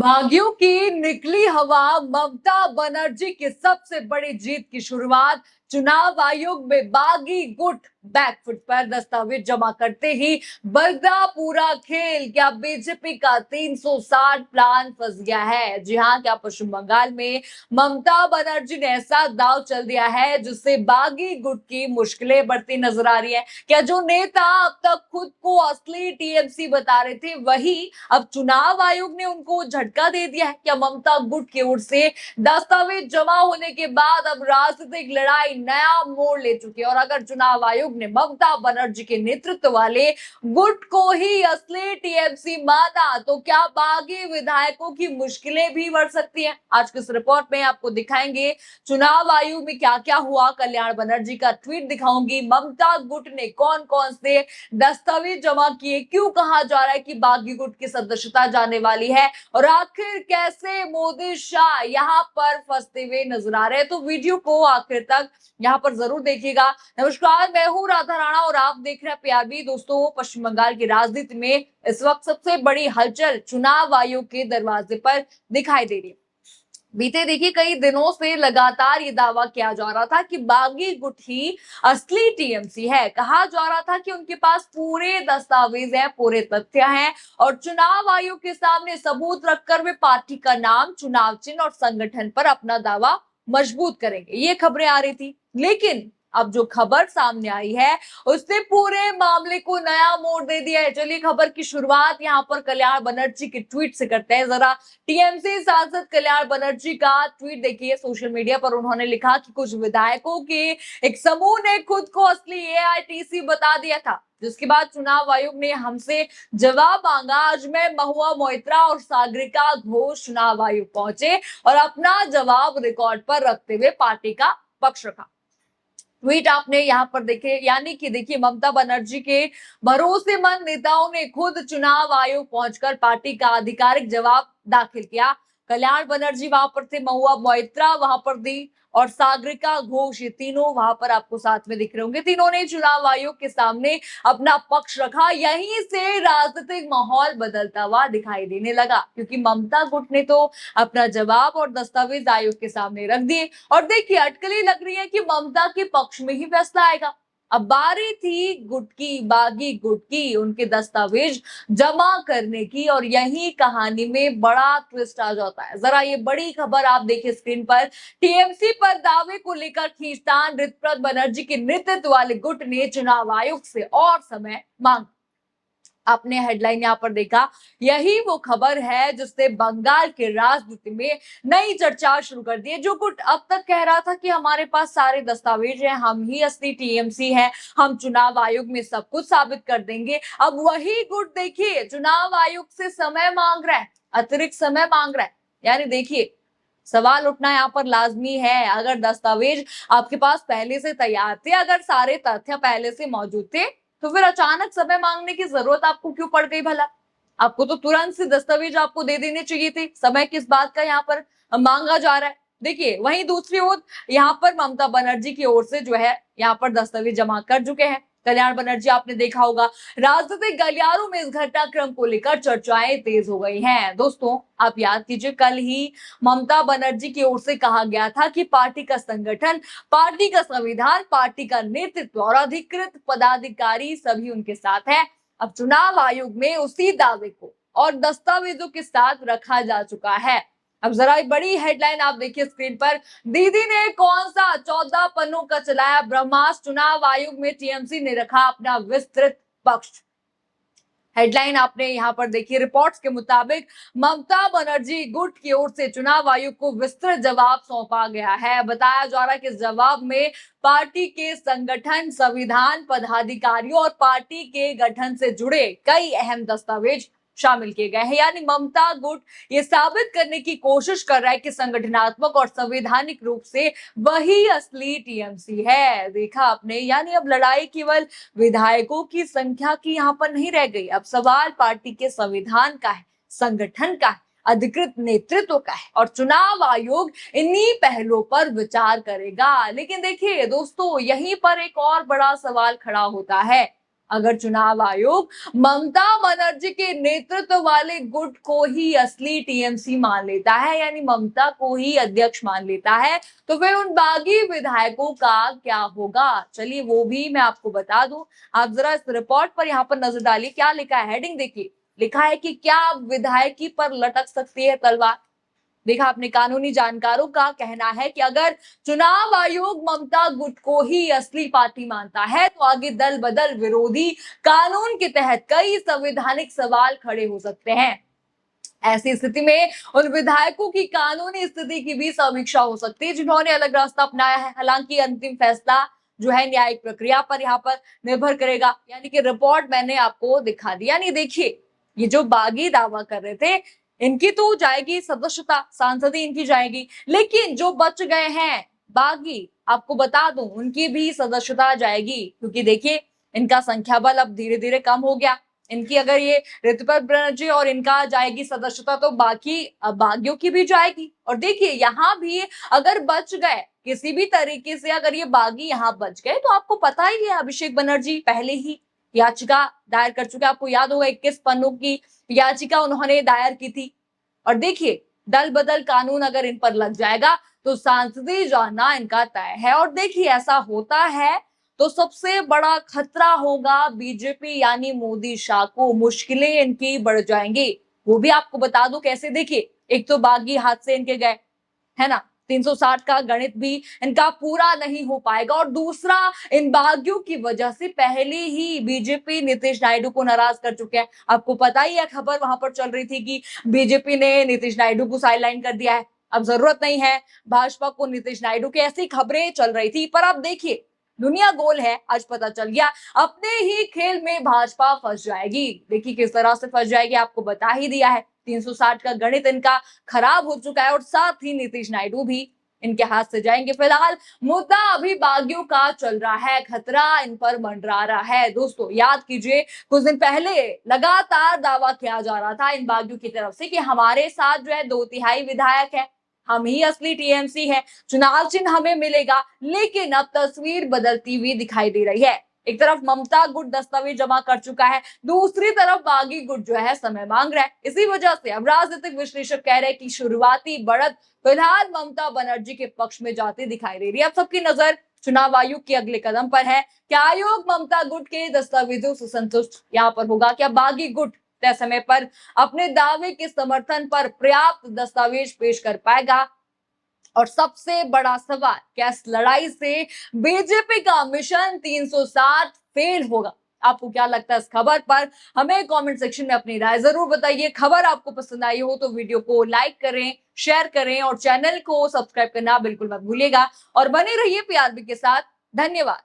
बागियों की निकली हवा, ममता बनर्जी की सबसे बड़ी जीत की शुरुआत। चुनाव आयोग में बागी गुट बैकफुट पर दस्तावेज जमा करते ही बगदा पूरा खेल। क्या बीजेपी का 360 प्लान फंस गया है? जी हाँ, क्या पश्चिम बंगाल में ममता बनर्जी ने ऐसा दाव चल दिया है जिससे बागी गुट की मुश्किलें बढ़ती नजर आ रही है? क्या जो नेता अब तक खुद को असली टीएमसी बता रहे थे, वही अब चुनाव आयोग ने उनको झटका दे दिया है? क्या ममता गुट की ओर से दस्तावेज जमा होने के बाद अब राजनीतिक लड़ाई नया मोड़ ले चुकी है? और अगर चुनाव आयोग ने ममता बनर्जी के नेतृत्व वाले गुट को ही असली टीएमसी माना तो क्या बागी विधायकों की मुश्किलें भी बढ़ सकती हैं? आज के इस रिपोर्ट में आपको दिखाएंगे चुनाव आयोग में क्या क्या हुआ, कल्याण बनर्जी का ट्वीट दिखाऊंगी, ममता गुट ने कौन कौन से दस्तावेज जमा किए, क्यों कहा जा रहा है कि बागी गुट की सदस्यता जाने वाली है, और आखिर कैसे मोदी शाह यहाँ पर फंसते हुए नजर आ रहे हैं। तो वीडियो को आखिर तक यहाँ पर जरूर देखिएगा। नमस्कार, मैं हूँ राधा राणा और आप देख रहे हैं पीआरबी। दोस्तों, पश्चिम बंगाल की राजनीति में इस वक्त सबसे बड़ी हलचल चुनाव आयोग के दरवाजे पर दिखाई दे रही है। बीते देखिए कई दिनों से लगातार ये दावा किया जा रहा था कि बागी गुट ही असली टीएमसी है। कहा जा रहा था कि उनके पास पूरे दस्तावेज हैं, पूरे तथ्य हैं, और चुनाव आयोग के सामने सबूत रखकर वे पार्टी का नाम, चुनाव चिन्ह और संगठन पर अपना दावा मजबूत करेंगे। ये खबरें आ रही थी, लेकिन अब जो खबर सामने आई है उसने पूरे मामले को नया मोड़ दे दिया है। चलिए खबर की शुरुआत यहाँ पर कल्याण बनर्जी के ट्वीट से करते हैं। जरा टीएमसी सांसद कल्याण बनर्जी का ट्वीट देखिए। सोशल मीडिया पर उन्होंने लिखा कि कुछ विधायकों के एक समूह ने खुद को असली एआईटीसी बता दिया था, जिसके बाद चुनाव आयोग ने हमसे जवाब मांगा। आज मैं महुआ मोइत्रा और सागरिका घोष चुनाव आयोग पहुंचे और अपना जवाब रिकॉर्ड पर रखते हुए पार्टी का पक्ष रखा। ट्वीट आपने यहाँ पर देखे, यानी कि देखिए ममता बनर्जी के भरोसेमंद नेताओं ने खुद चुनाव आयोग पहुंचकर पार्टी का आधिकारिक जवाब दाखिल किया। कल्याण बनर्जी वहां पर थे, महुआ मोइत्रा वहां पर थी, और सागरिका घोष, ये तीनों वहां पर आपको साथ में दिख रहे होंगे। तीनों ने चुनाव आयोग के सामने अपना पक्ष रखा। यहीं से राजनीतिक माहौल बदलता हुआ दिखाई देने लगा, क्योंकि ममता गुट ने तो अपना जवाब और दस्तावेज आयोग के सामने रख दिए, और देखिए अटकलें लग रही है कि ममता के पक्ष में ही फैसला आएगा। अब बारी थी गुट की, बागी गुट की, उनके दस्तावेज जमा करने की, और यही कहानी में बड़ा ट्विस्ट आ जाता है। जरा ये बड़ी खबर आप देखिए स्क्रीन पर। टीएमसी पर दावे को लेकर खींचतान, ऋतप्रद बनर्जी के नेतृत्व वाले गुट ने चुनाव आयोग से और समय मांगा। आपने हेडलाइन यहाँ पर देखा, यही वो खबर है जिसने बंगाल के राजनीति में नई चर्चा शुरू कर दी है। जो गुट अब तक कह रहा था कि हमारे पास सारे दस्तावेज हैं, हम ही असली टीएमसी हैं, हम चुनाव आयोग में सब कुछ साबित कर देंगे, अब वही गुट देखिए चुनाव आयोग से समय मांग रहा है, अतिरिक्त समय मांग रहा है। यानी देखिए सवाल उठना यहाँ पर लाजमी है। अगर दस्तावेज आपके पास पहले से तैयार थे, अगर सारे तथ्य पहले से मौजूद थे, तो फिर अचानक समय मांगने की जरूरत आपको क्यों पड़ गई भला? आपको तो तुरंत से दस्तावेज आपको दे देने चाहिए थे। समय किस बात का यहाँ पर मांगा जा रहा है? देखिए वहीं दूसरी ओर यहाँ पर ममता बनर्जी की ओर से जो है यहाँ पर दस्तावेज जमा कर चुके हैं कल्याण बनर्जी। आपने देखा होगा राजनीतिक गलियारों में इस घटनाक्रम को लेकर चर्चाएं तेज हो गई हैं। दोस्तों, आप याद कीजिए, कल ही ममता बनर्जी की ओर से कहा गया था कि पार्टी का संगठन, पार्टी का संविधान, पार्टी का नेतृत्व और अधिकृत पदाधिकारी सभी उनके साथ है। अब चुनाव आयोग में उसी दावे को और दस्तावेजों के साथ रखा जा चुका है। अब जरा एक बड़ी हेडलाइन आप देखिए स्क्रीन पर। दीदी ने कौन सा 14 पन्नों का चलाया ब्रह्मास्त्र, चुनाव आयोग में टीएमसी ने रखा अपना विस्तृत पक्ष। हेडलाइन आपने यहाँ पर देखी। रिपोर्ट्स के मुताबिक ममता बनर्जी गुट की ओर से चुनाव आयोग को विस्तृत जवाब सौंपा गया है। बताया जा रहा है कि इस जवाब में पार्टी के संगठन, संविधान, पदाधिकारियों और पार्टी के गठन से जुड़े कई अहम दस्तावेज शामिल किए गए हैं। यानी ममता गुट ये साबित करने की कोशिश कर रहा है कि संगठनात्मक और संवैधानिक रूप से वही असली टीएमसी है। देखा आपने, यानी अब लड़ाई केवल विधायकों की संख्या की यहाँ पर नहीं रह गई। अब सवाल पार्टी के संविधान का है, संगठन का है, अधिकृत नेतृत्व का है, और चुनाव आयोग इन्हीं पहलुओं पर विचार करेगा। लेकिन देखिए दोस्तों, यहीं पर एक और बड़ा सवाल खड़ा होता है। अगर चुनाव आयोग ममता बनर्जी के नेतृत्व वाले गुट को ही असली टीएमसी मान लेता है, यानी ममता को ही अध्यक्ष मान लेता है, तो फिर उन बागी विधायकों का क्या होगा? चलिए वो भी मैं आपको बता दूं। आप जरा इस रिपोर्ट पर यहाँ पर नजर डालिए, क्या लिखा है, हेडिंग देखिए। लिखा है कि क्या विधायकी पर लटक सकती है तलवार। देखा आपने, कानूनी जानकारों का कहना है कि अगर चुनाव आयोग ममता गुट को ही असली पार्टी मानता है तो आगे दल बदल विरोधी कानून के तहत कई संवैधानिक सवाल खड़े हो सकते हैं। ऐसी स्थिति में उन विधायकों की कानूनी स्थिति की भी समीक्षा हो सकती है जिन्होंने अलग रास्ता अपनाया है। हालांकि अंतिम फैसला जो है न्यायिक प्रक्रिया पर यहाँ पर निर्भर करेगा। यानी कि रिपोर्ट मैंने आपको दिखा दी। यानी देखिए, ये जो बागी दावा कर रहे थे इनकी तो जाएगी सदस्यता, सांसदी इनकी जाएगी, लेकिन जो बच गए हैं बागी, आपको बता दूं उनकी भी सदस्यता जाएगी, क्योंकि देखिए इनका संख्या बल अब धीरे धीरे कम हो गया। इनकी अगर ये ऋतुपर्ण बनर्जी और इनका जाएगी सदस्यता तो बाकी बागियों की भी जाएगी। और देखिए यहाँ भी अगर बच गए किसी भी तरीके से, अगर ये बागी यहाँ बच गए तो आपको पता ही है अभिषेक बनर्जी पहले ही याचिका दायर कर चुके। आपको याद होगा 21 पन्नों की याचिका उन्होंने दायर की थी। और देखिए दल बदल कानून अगर इन पर लग जाएगा तो सांसदी जाना इनका तय है। और देखिए ऐसा होता है तो सबसे बड़ा खतरा होगा बीजेपी यानी मोदी शाह को, मुश्किलें इनकी बढ़ जाएंगी। वो भी आपको बता दूं कैसे। देखिए एक तो बागी हाथ से इनके गए, है ना, 360 का गणित भी इनका पूरा नहीं हो पाएगा। और दूसरा, इन बागियों की वजह से पहले ही बीजेपी नीतीश नायडू को नाराज कर चुके हैं। आपको पता ही है, खबर वहां पर चल रही थी कि बीजेपी ने नीतीश नायडू को साइडलाइन कर दिया है, अब जरूरत नहीं है भाजपा को नीतीश नायडू की, ऐसी खबरें चल रही थी। पर अब देखिए दुनिया गोल है, आज पता चल गया अपने ही खेल में भाजपा फंस जाएगी। देखिए किस तरह से फंस जाएगी, आपको बता ही दिया है। 360 का गणित इनका खराब हो चुका है और साथ ही नीतीश नायडू भी इनके हाथ से जाएंगे। फिलहाल मुद्दा अभी बागियों का चल रहा है, खतरा इन पर मंडरा रहा है। दोस्तों याद कीजिए, कुछ दिन पहले लगातार दावा किया जा रहा था इन बागियों की तरफ से कि हमारे साथ जो है 2/3 विधायक है, हम ही असली टीएमसी है, चुनाव चिन्ह हमें मिलेगा। लेकिन अब तस्वीर बदलती हुई दिखाई दे रही है। एक तरफ ममता गुट दस्तावेज जमा कर चुका है, दूसरी तरफ बागी गुट जो है समय मांग रहा है। इसी वजह से अब राजनीतिक विश्लेषक कह रहे हैं कि शुरुआती बढ़त फिलहाल ममता बनर्जी के पक्ष में जाती दिखाई दे रही है। अब सबकी नजर चुनाव आयोग के अगले कदम पर है। क्या आयोग ममता गुट के दस्तावेजों से संतुष्ट यहाँ पर होगा? क्या बागी गुट तय समय पर अपने दावे के समर्थन पर पर्याप्त दस्तावेज पेश कर पाएगा? और सबसे बड़ा सवाल, क्या इस लड़ाई से बीजेपी का मिशन 360 फेल होगा? आपको क्या लगता है इस खबर पर? हमें कमेंट सेक्शन में अपनी राय जरूर बताइए। खबर आपको पसंद आई हो तो वीडियो को लाइक करें, शेयर करें और चैनल को सब्सक्राइब करना बिल्कुल मत भूलिएगा। और बने रहिए पीआरबी के साथ। धन्यवाद।